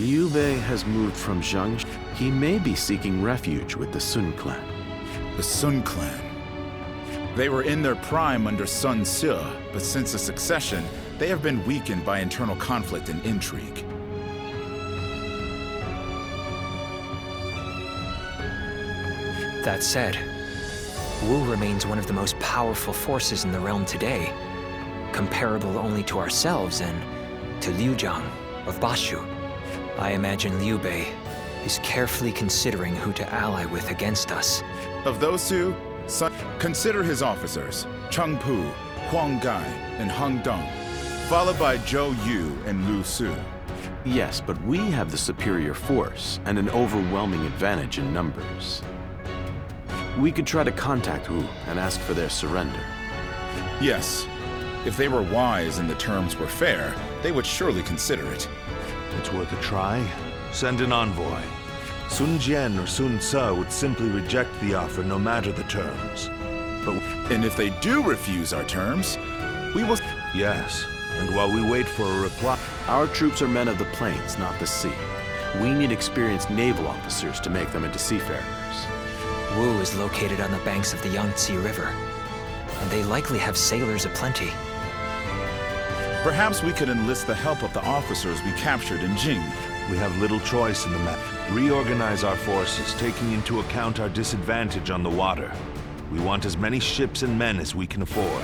Liu Bei has moved from Zhang. He may be seeking refuge with the Sun clan. The Sun clan. They were in their prime under Sun Ce, but since the succession, they have been weakened by internal conflict and intrigue. That said, Wu remains one of the most powerful forces in the realm today, comparable only to ourselves and to Liu Jiang of Bashu. I imagine Liu Bei is carefully considering who to ally with against us. Of those two, consider his officers, Cheng Pu, Huang Gai, and Heng Dong, followed by Zhou Yu and Lu Su. Yes, but we have the superior force and an overwhelming advantage in numbers. We could try to contact Wu and ask for their surrender. Yes. If they were wise and the terms were fair, they would surely consider it. It's worth a try. Send an envoy. Sun Jian or Sun Ce would simply reject the offer no matter the terms. And if they do refuse our terms, we will... Yes, and while we wait for a reply... Our troops are men of the plains, not the sea. We need experienced naval officers to make them into seafarers. Wu is located on the banks of the Yangtze River, and they likely have sailors aplenty. Perhaps we could enlist the help of the officers we captured in Jing. We have little choice in the matter. Reorganize our forces, taking into account our disadvantage on the water. We want as many ships and men as we can afford.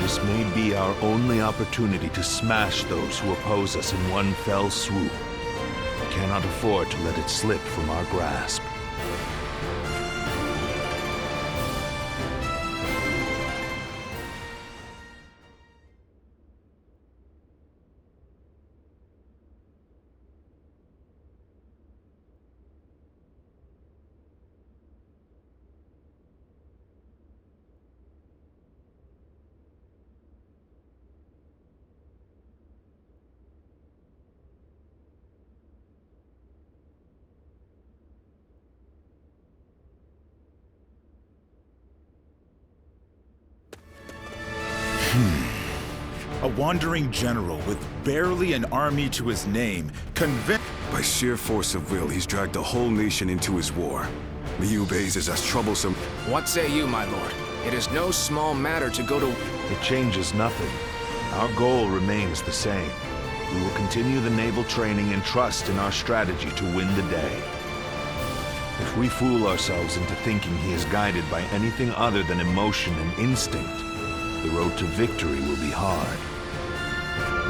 This may be our only opportunity to smash those who oppose us in one fell swoop. We cannot afford to let it slip from our grasp. A wandering general with barely an army to his name, convinced... By sheer force of will, he's dragged the whole nation into his war. Liu Bei's is as troublesome... What say you, my lord? It is no small matter to go to... It changes nothing. Our goal remains the same. We will continue the naval training and trust in our strategy to win the day. If we fool ourselves into thinking he is guided by anything other than emotion and instinct, the road to victory will be hard.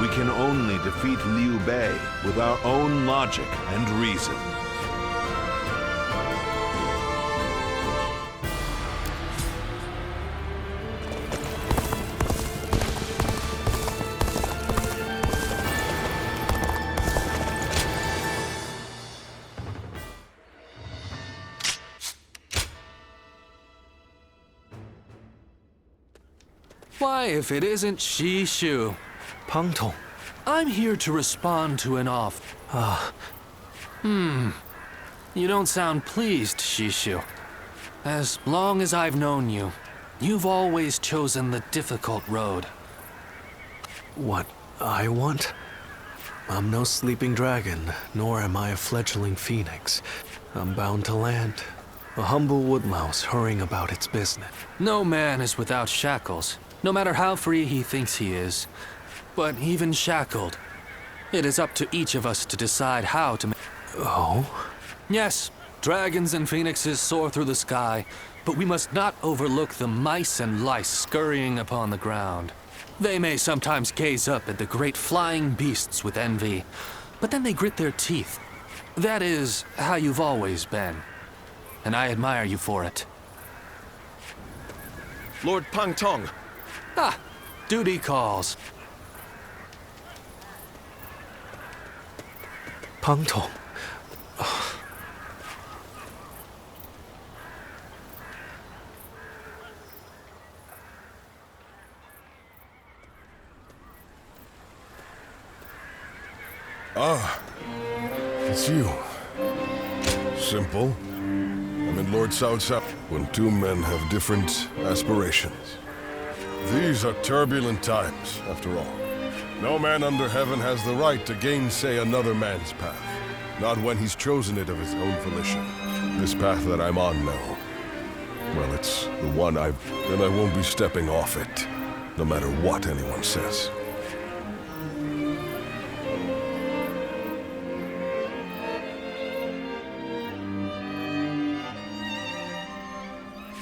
We can only defeat Liu Bei with our own logic and reason. Why, if it isn't Shishu. Peng Tong. I'm here to respond to an You don't sound pleased, Shishu. As long as I've known you, you've always chosen the difficult road. What I want? I'm no sleeping dragon, nor am I a fledgling phoenix. I'm bound to land. A humble woodlouse hurrying about its business. No man is without shackles, no matter how free he thinks he is. But even shackled, it is up to each of us to decide how to... Oh? Yes, dragons and phoenixes soar through the sky, but we must not overlook the mice and lice scurrying upon the ground. They may sometimes gaze up at the great flying beasts with envy, but then they grit their teeth. That is how you've always been, and I admire you for it. Lord Peng Tong. Ah, duty calls. Peng Tong. Ah, it's you. Simple. I'm in Lord Cao Cao when two men have different aspirations. These are turbulent times, after all. No man under heaven has the right to gainsay another man's path. Not when he's chosen it of his own volition. This path that I'm on now, well, it's the one and I won't be stepping off it, no matter what anyone says.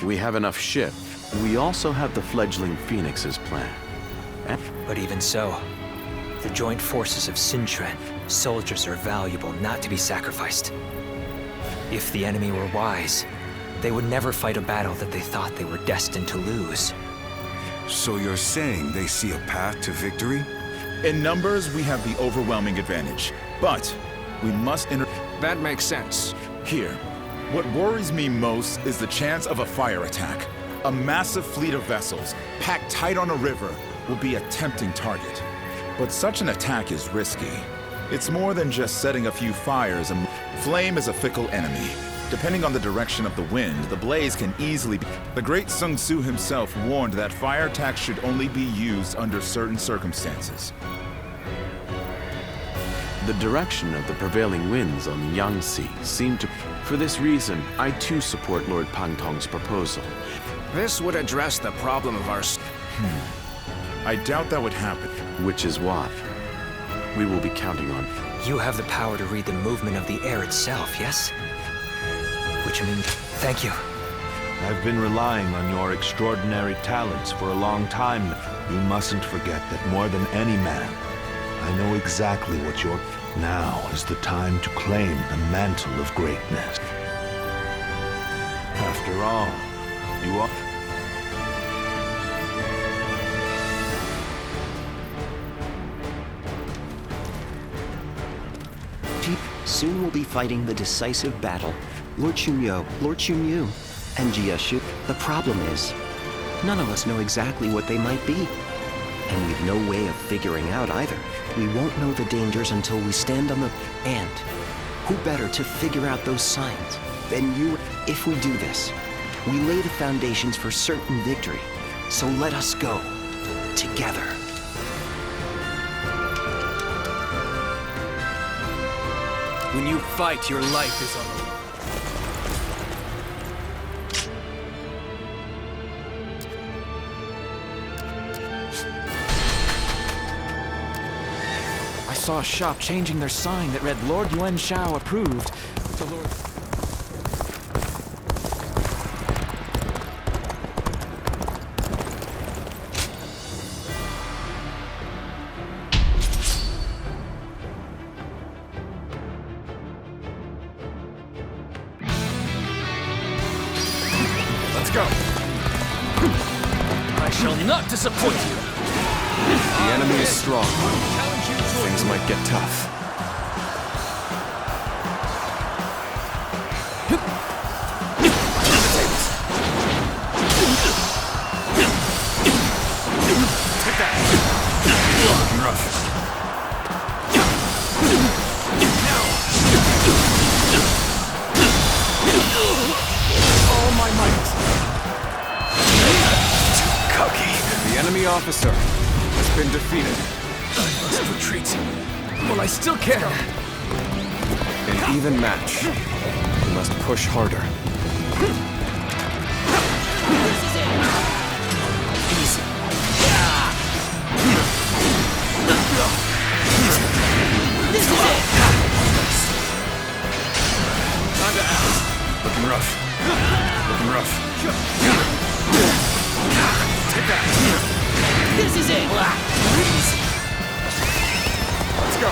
We have enough ship. We also have the fledgling Phoenix's plan. But even so, the joint forces of Sintren, soldiers are valuable not to be sacrificed. If the enemy were wise, they would never fight a battle that they thought they were destined to lose. So you're saying they see a path to victory? In numbers, we have the overwhelming advantage, but we must That makes sense. Here, what worries me most is the chance of a fire attack. A massive fleet of vessels, packed tight on a river, will be a tempting target. But such an attack is risky. It's more than just setting a few fires. Flame is a fickle enemy. Depending on the direction of the wind, the blaze can easily be... The great Sun Tzu himself warned that fire attacks should only be used under certain circumstances. The direction of the prevailing winds on the Yangtze seem to... For this reason, I too support Lord Pangtong's proposal. This would address the problem of our... I doubt that would happen. Which is why we will be counting on... You have the power to read the movement of the air itself, yes? Which means... Thank you. I've been relying on your extraordinary talents for a long time. You mustn't forget that more than any man, I know exactly what you're... Now is the time to claim the mantle of greatness. After all, you are... Soon we'll be fighting the decisive battle. Lord Chunyo, Lord Chunyu, and Jiashu. The problem is, none of us know exactly what they might be. And we've no way of figuring out either. We won't know the dangers until we stand on the... And who better to figure out those signs than you? If we do this, we lay the foundations for certain victory. So let us go together. When you fight, your life is on the line. I saw a shop changing their sign that read Lord Yuan Shao approved. The Lord... Let's go. I shall not disappoint you. The enemy is strong. Things might get tough. Take that. Looking rough. All my might. Too cocky. The enemy officer has been defeated. I must retreat. Well, I still can. An even match. We must push harder. This is it. Easy. This is it. Time to act. Looking rough. Looking rough. Take that. This is it. Easy. Let's go.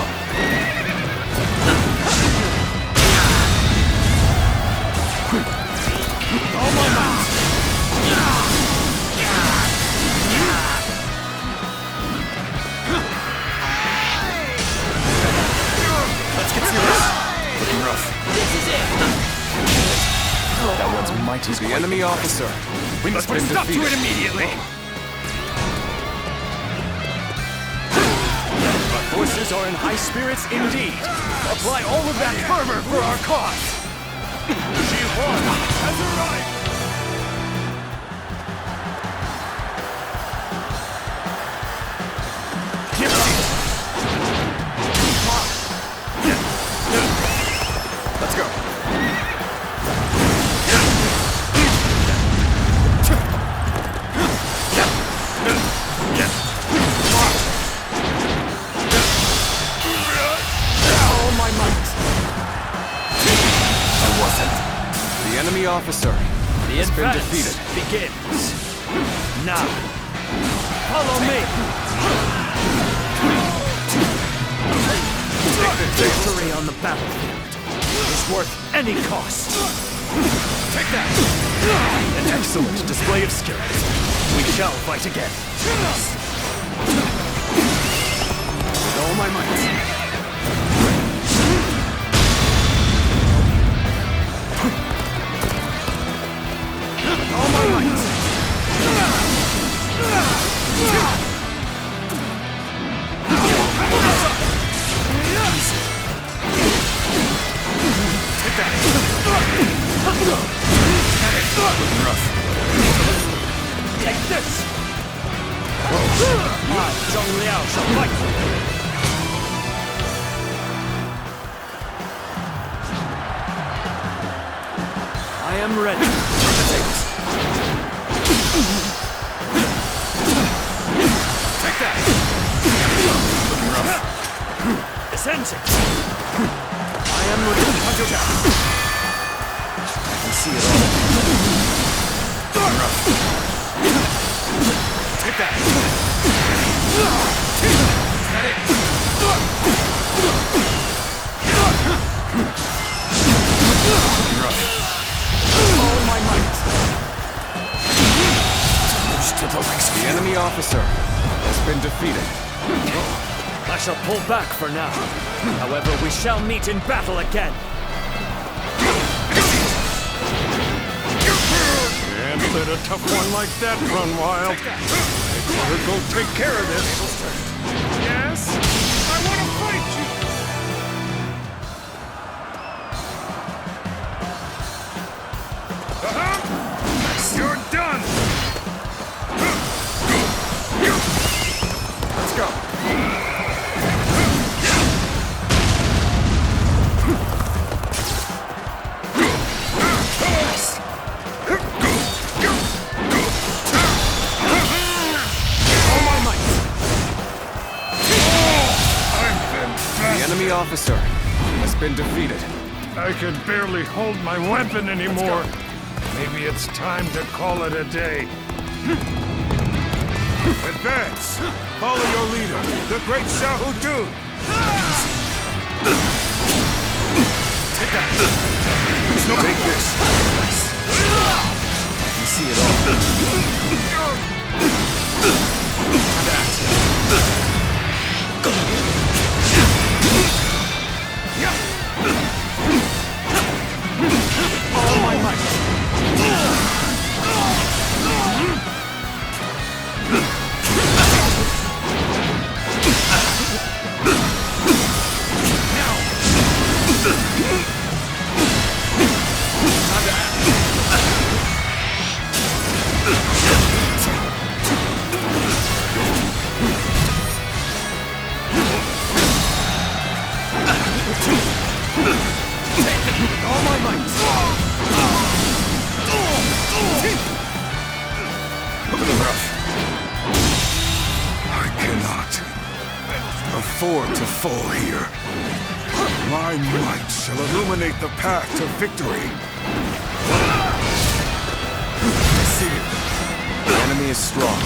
All my might. Let's get serious. Looking rough. This is it. That one's mighty. The enemy officer. We must put a stop to it immediately. Forces are in high spirits indeed. Apply all of that fervor for our cause. Ji-Huan has arrived. enemy officer has been defeated. Begins. Now. Follow me. Victory on the battlefield is worth any cost. Take that! An excellent display of skill. We shall fight again. With all my might. All my might. Take that. Take this. I, Zhong Liao, shall fight for you. I am ready. Take that! Looking rough. This ends it! I am ready. I can see it all. Looking rough. Take that! Is that it? Looking rough. All my might. The enemy officer has been defeated. I shall pull back for now. However, we shall meet in battle again. Can't let a tough one like that run wild. I'd better go take care of this. Yes? I want to fight you! You're done! Let's go. All my might. The enemy officer has been defeated. I can barely hold my weapon anymore. Maybe it's time to call it a day. Advance! Follow your leader, the great Xiahou Dun! Take that! Take this! You see it all. All my might. All my might. I cannot afford to fall here. My might shall illuminate the path to victory. I see it. The enemy is strong.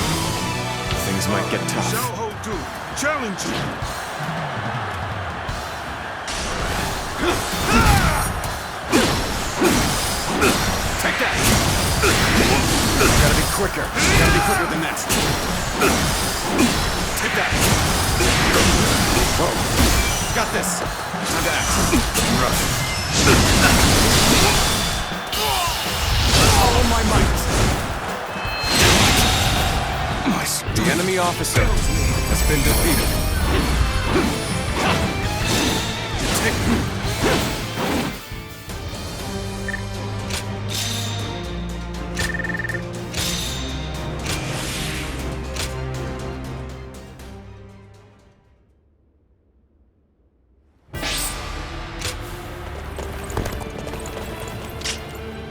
Things might get tough. Xiahou Dun, challenge you! Take that! Gotta be quicker. Gotta be quicker than that. Take that! Whoa. Got this. Time to act. Rush. All my might. The enemy officer has been defeated. Take